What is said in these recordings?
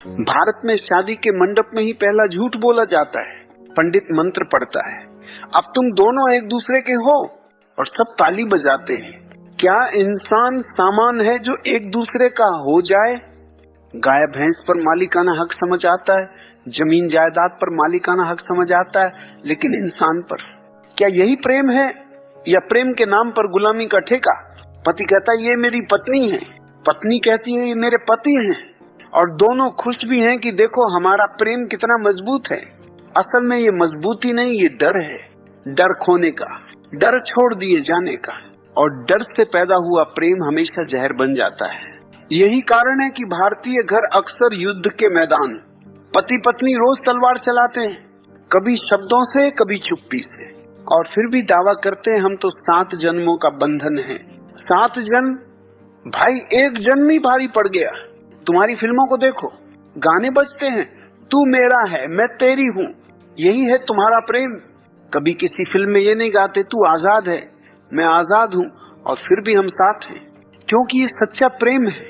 भारत में शादी के मंडप में ही पहला झूठ बोला जाता है, पंडित मंत्र पढ़ता है, अब तुम दोनों एक दूसरे के हो, और सब ताली बजाते हैं। क्या इंसान सामान है जो एक दूसरे का हो जाए? गाय भैंस पर मालिकाना हक समझ आता है, जमीन जायदाद पर मालिकाना हक समझ आता है, लेकिन इंसान पर क्या यही प्रेम है? या प्रेम के नाम पर गुलामी का ठेका? पति कहता है ये मेरी पत्नी है, पत्नी कहती है ये मेरे पति हैं, और दोनों खुश भी हैं कि देखो हमारा प्रेम कितना मजबूत है। असल में ये मजबूती नहीं, ये डर है, डर खोने का, डर छोड़ दिए जाने का, और डर से पैदा हुआ प्रेम हमेशा जहर बन जाता है। यही कारण है कि भारतीय घर अक्सर युद्ध के मैदान, पति पत्नी रोज तलवार चलाते हैं, कभी शब्दों से कभी चुप्पी से, और फिर भी दावा करते हैं हम तो 7 जन्मों का बंधन है। 7 जन्म भाई, एक जन्म ही भारी पड़ गया। तुम्हारी फिल्मों को देखो, गाने बजते हैं, तू मेरा है मैं तेरी हूँ, यही है तुम्हारा प्रेम। कभी किसी फिल्म में ये नहीं गाते तू आजाद है मैं आजाद हूँ, और फिर भी हम साथ हैं, क्योंकि ये सच्चा प्रेम है।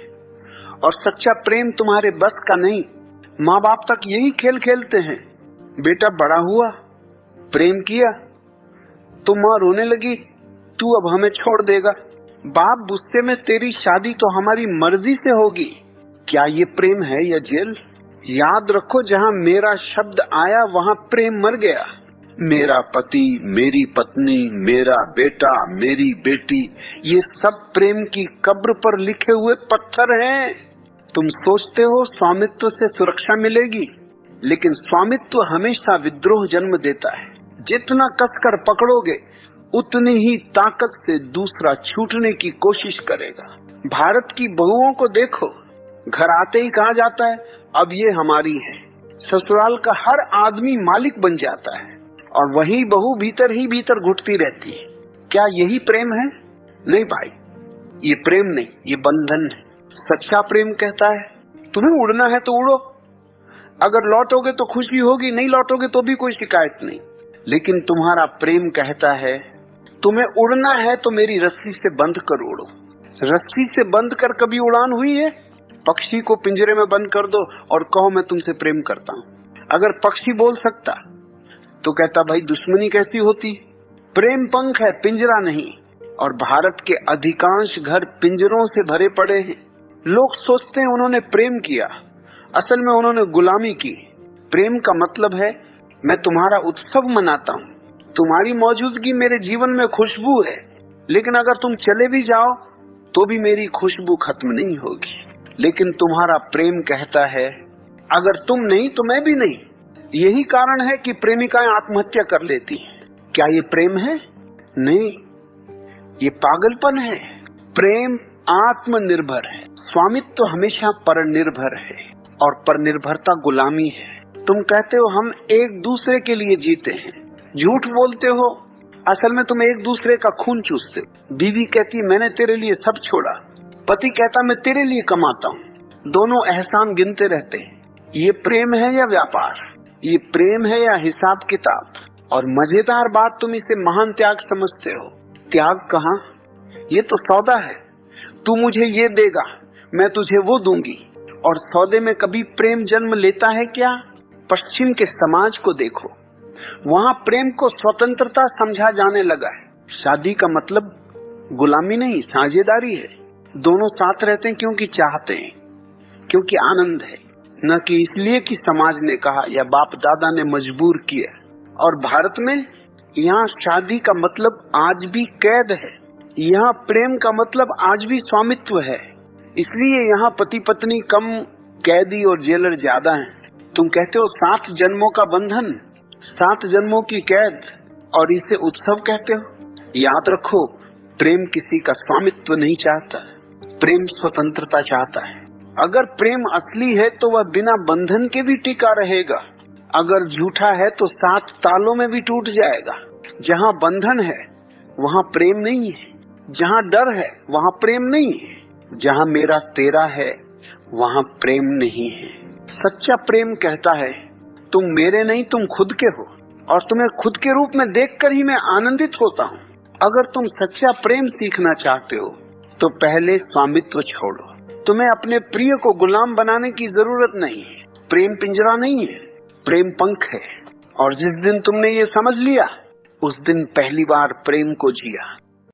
और सच्चा प्रेम तुम्हारे बस का नहीं। माँ बाप तक यही खेल खेलते हैं, बेटा बड़ा हुआ, प्रेम किया तो माँ रोने लगी, तू अब हमें छोड़ देगा। बाप गुस्से में, तेरी शादी तो हमारी मर्जी से होगी। क्या ये प्रेम है या जेल? याद रखो, जहाँ मेरा शब्द आया वहाँ प्रेम मर गया। मेरा पति, मेरी पत्नी, मेरा बेटा, मेरी बेटी, ये सब प्रेम की कब्र पर लिखे हुए पत्थर हैं। तुम सोचते हो स्वामित्व से सुरक्षा मिलेगी, लेकिन स्वामित्व हमेशा विद्रोह जन्म देता है। जितना कसकर पकड़ोगे उतनी ही ताकत से दूसरा छूटने की कोशिश करेगा। भारत की बहुओं को देखो, घर आते ही कहा जाता है अब ये हमारी है। ससुराल का हर आदमी मालिक बन जाता है, और वही बहू भीतर ही भीतर घुटती रहती है। क्या यही प्रेम है? नहीं भाई, ये प्रेम नहीं, ये बंधन है। सच्चा प्रेम कहता है तुम्हें उड़ना है तो उड़ो, अगर लौटोगे तो खुशी होगी, नहीं लौटोगे तो भी कोई शिकायत नहीं। लेकिन तुम्हारा प्रेम कहता है तुम्हें उड़ना है तो मेरी रस्सी से बंद कर उड़ो। रस्सी से बंद कर कभी उड़ान हुई है? पक्षी को पिंजरे में बंद कर दो और कहो मैं तुमसे प्रेम करता हूँ। अगर पक्षी बोल सकता तो कहता भाई दुश्मनी कैसी होती? प्रेम पंख है, पिंजरा नहीं। और भारत के अधिकांश घर पिंजरों से भरे पड़े हैं। लोग सोचते हैं उन्होंने प्रेम किया, असल में उन्होंने गुलामी की। प्रेम का मतलब है मैं तुम्हारा उत्सव मनाता हूँ, तुम्हारी मौजूदगी मेरे जीवन में खुशबू है, लेकिन अगर तुम चले भी जाओ तो भी मेरी खुशबू खत्म नहीं होगी। लेकिन तुम्हारा प्रेम कहता है अगर तुम नहीं तो मैं भी नहीं। यही कारण है कि प्रेमिकाएं आत्महत्या कर लेती हैं। क्या ये प्रेम है? नहीं, ये पागलपन है। प्रेम आत्मनिर्भर है, स्वामित्व हमेशा पर निर्भर है, और पर निर्भरता गुलामी है। तुम कहते हो हम एक दूसरे के लिए जीते हैं, झूठ बोलते हो। असल में तुम एक दूसरे का खून चूसते हो। बीवी कहती मैंने तेरे लिए सब छोड़ा, पति कहता मैं तेरे लिए कमाता हूँ। दोनों एहसान गिनते रहते हैं। ये प्रेम है या व्यापार? ये प्रेम है या हिसाब किताब? और मजेदार बात, तुम इसे महान त्याग समझते हो। त्याग कहाँ? ये तो सौदा है। तू मुझे ये देगा, मैं तुझे वो दूंगी। और सौदे में कभी प्रेम जन्म लेता है क्या? पश्चिम के समाज को देखो, वहाँ प्रेम को स्वतंत्रता समझा जाने लगा है। शादी का मतलब गुलामी नहीं, साझेदारी है। दोनों साथ रहते हैं क्योंकि चाहते हैं, क्योंकि आनंद है, न कि इसलिए कि समाज ने कहा या बाप दादा ने मजबूर किया। और भारत में यहाँ शादी का मतलब आज भी कैद है, यहाँ प्रेम का मतलब आज भी स्वामित्व है। इसलिए यहाँ पति पत्नी कम, कैदी और जेलर ज्यादा हैं। तुम कहते हो 7 जन्मों का बंधन, 7 जन्मों की कैद, और इसे उत्सव कहते हो। याद रखो, प्रेम किसी का स्वामित्व नहीं चाहता, प्रेम स्वतंत्रता चाहता है। अगर प्रेम असली है तो वह बिना बंधन के भी टिका रहेगा, अगर झूठा है तो 7 तालों में भी टूट जाएगा। जहाँ बंधन है वहाँ प्रेम नहीं है, जहाँ डर है वहाँ प्रेम नहीं है, जहाँ मेरा तेरा है वहाँ प्रेम नहीं है। सच्चा प्रेम कहता है तुम मेरे नहीं, तुम खुद के हो, और तुम्हें खुद के रूप में देखकर ही मैं आनंदित होता हूँ। अगर तुम सच्चा प्रेम सीखना चाहते हो तो पहले स्वामित्व छोड़ो। तुम्हें अपने प्रिय को गुलाम बनाने की जरूरत नहीं है। प्रेम पिंजरा नहीं है, प्रेम पंख है। और जिस दिन तुमने ये समझ लिया, उस दिन पहली बार प्रेम को जिया।